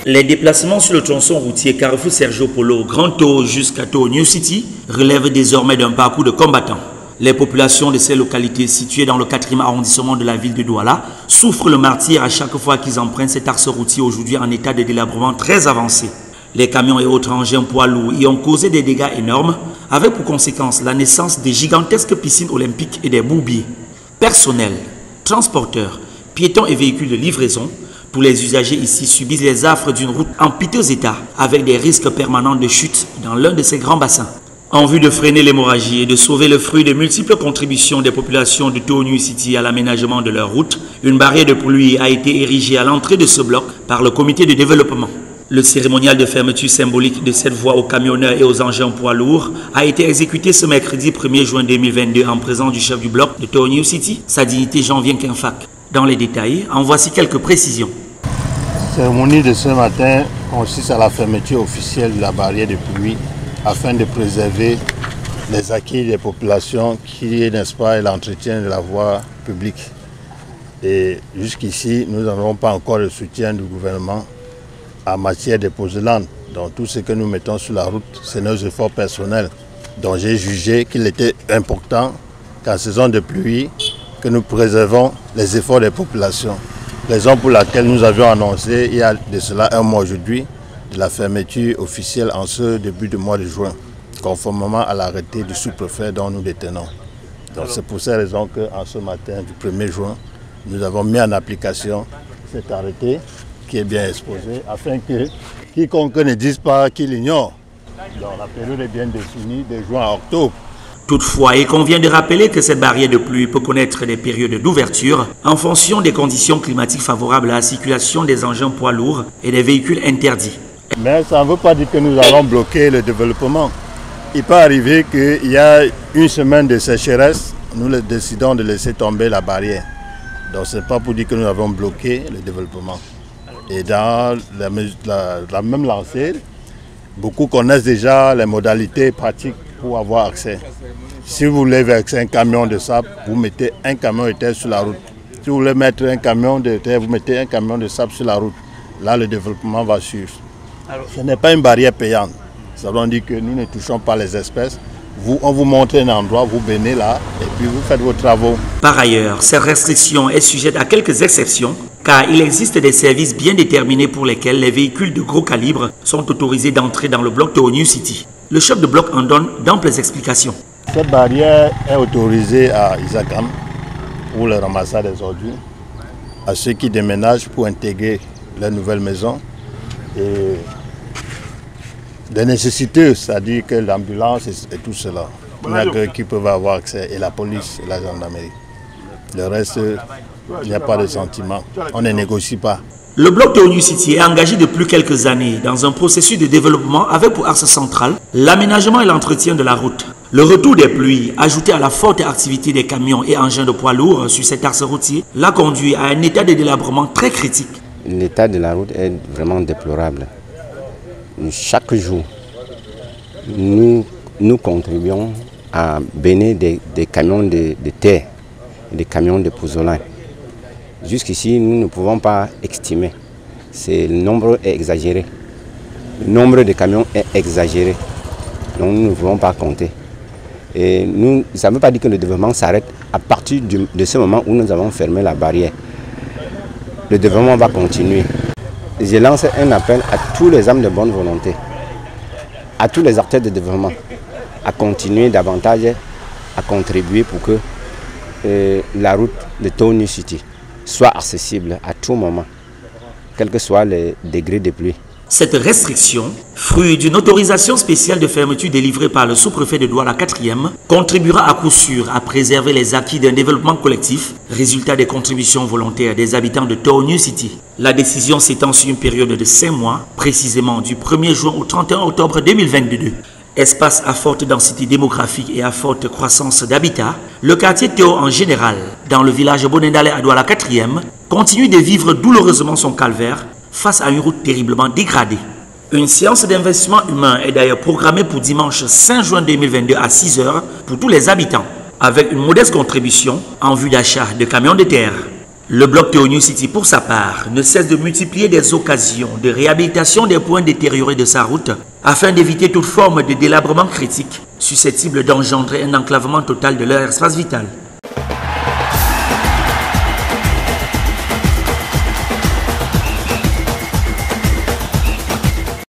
Les déplacements sur le tronçon routier Carrefour Sergio Polo, Grand Tau jusqu'à Tau New City relèvent désormais d'un parcours de combattants. Les populations de ces localités situées dans le 4e arrondissement de la ville de Douala souffrent le martyre à chaque fois qu'ils empruntent cet axe routier aujourd'hui en état de délabrement très avancé. Les camions et autres engins poids lourds y ont causé des dégâts énormes, avec pour conséquence la naissance de gigantesques piscines olympiques et des bourbiers. Personnel, transporteurs, piétons et véhicules de livraison, tous les usagers ici subissent les affres d'une route en piteux état, avec des risques permanents de chute dans l'un de ces grands bassins. En vue de freiner l'hémorragie et de sauver le fruit de multiples contributions des populations de Tau New City à l'aménagement de leur route, une barrière de pluie a été érigée à l'entrée de ce bloc par le comité de développement. Le cérémonial de fermeture symbolique de cette voie aux camionneurs et aux engins poids lourds a été exécuté ce mercredi 1er juin 2022 en présence du chef du bloc de Tau New City, sa dignité Jean-Vien Kinfac. Dans les détails, en voici quelques précisions. La cérémonie de ce matin consiste à la fermeture officielle de la barrière de pluie afin de préserver les acquis des populations qui, n'est-ce pas, est l'entretien de la voie publique. Et jusqu'ici, nous n'avons pas encore le soutien du gouvernement en matière de poselantes. Donc tout ce que nous mettons sur la route, c'est nos efforts personnels. Donc j'ai jugé qu'il était important qu'en saison de pluie, que nous préservons les efforts des populations. Raison pour laquelle nous avions annoncé il y a de cela un mois aujourd'hui de la fermeture officielle en ce début de mois de juin, conformément à l'arrêté du sous-préfet dont nous détenons. Donc c'est pour ces raisons qu'en ce matin du 1er juin, nous avons mis en application cet arrêté qui est bien exposé, afin que quiconque ne dise pas qu'il ignore. Donc la période est bien définie de juin à octobre. Toutefois, il convient de rappeler que cette barrière de pluie peut connaître des périodes d'ouverture en fonction des conditions climatiques favorables à la circulation des engins poids lourds et des véhicules interdits. Mais ça ne veut pas dire que nous allons bloquer le développement. Il peut arriver qu'il y a une semaine de sécheresse, nous décidons de laisser tomber la barrière. Donc ce n'est pas pour dire que nous avons bloqué le développement. Et dans la même lancée, beaucoup connaissent déjà les modalités pratiques pour avoir accès. Si vous voulez verser un camion de sable, vous mettez un camion de terre sur la route. Si vous voulez mettre un camion de terre, vous mettez un camion de sable sur la route. Là, le développement va suivre. Ce n'est pas une barrière payante. Ça veut dire que nous ne touchons pas les espèces. On vous montre un endroit, vous venez là et puis vous faites vos travaux. Par ailleurs, cette restriction est sujette à quelques exceptions, car il existe des services bien déterminés pour lesquels les véhicules de gros calibre sont autorisés d'entrer dans le bloc Tau New City. Le chef de bloc en donne d'amples explications. Cette barrière est autorisée à Isakam pour le ramassage des ordures, à ceux qui déménagent pour intégrer leur nouvelle maison. Et des nécessités, c'est-à-dire que l'ambulance et tout cela, qui peuvent avoir accès, et la police et la gendarmerie. Le reste, il n'y a pas de sentiment, on ne négocie pas. Le bloc Tau New City est engagé depuis quelques années dans un processus de développement avec pour axe central l'aménagement et l'entretien de la route. Le retour des pluies, ajouté à la forte activité des camions et engins de poids lourds sur cet axe routier, l'a conduit à un état de délabrement très critique. L'état de la route est vraiment déplorable. Chaque jour, nous contribuons à bénir des camions de terre, des camions de pouzzolane. Jusqu'ici, nous ne pouvons pas estimer. Le nombre est exagéré. Le nombre de camions est exagéré. Donc nous ne pouvons pas compter. Et ça ne veut pas dire que le développement s'arrête à partir de ce moment où nous avons fermé la barrière. Le développement va continuer. Je lance un appel à tous les âmes de bonne volonté, à tous les acteurs de développement, à continuer davantage à contribuer pour que la route de Tau New City soit accessible à tout moment, quels que soient les degrés de pluie. Cette restriction, fruit d'une autorisation spéciale de fermeture délivrée par le sous-préfet de Douala 4e, contribuera à coup sûr à préserver les acquis d'un développement collectif, résultat des contributions volontaires des habitants de Tau New City. La décision s'étend sur une période de 5 mois, précisément du 1er juin au 31 octobre 2022. Espace à forte densité démographique et à forte croissance d'habitat, le quartier Théo en général, dans le village Bonendale à Douala 4e, continue de vivre douloureusement son calvaire face à une route terriblement dégradée. Une séance d'investissement humain est d'ailleurs programmée pour dimanche 5 juin 2022 à 6 h pour tous les habitants, avec une modeste contribution en vue d'achat de camions de terre. Le bloc Théo New City, pour sa part, ne cesse de multiplier des occasions de réhabilitation des points détériorés de sa route afin d'éviter toute forme de délabrement critique susceptible d'engendrer un enclavement total de leur espace vital.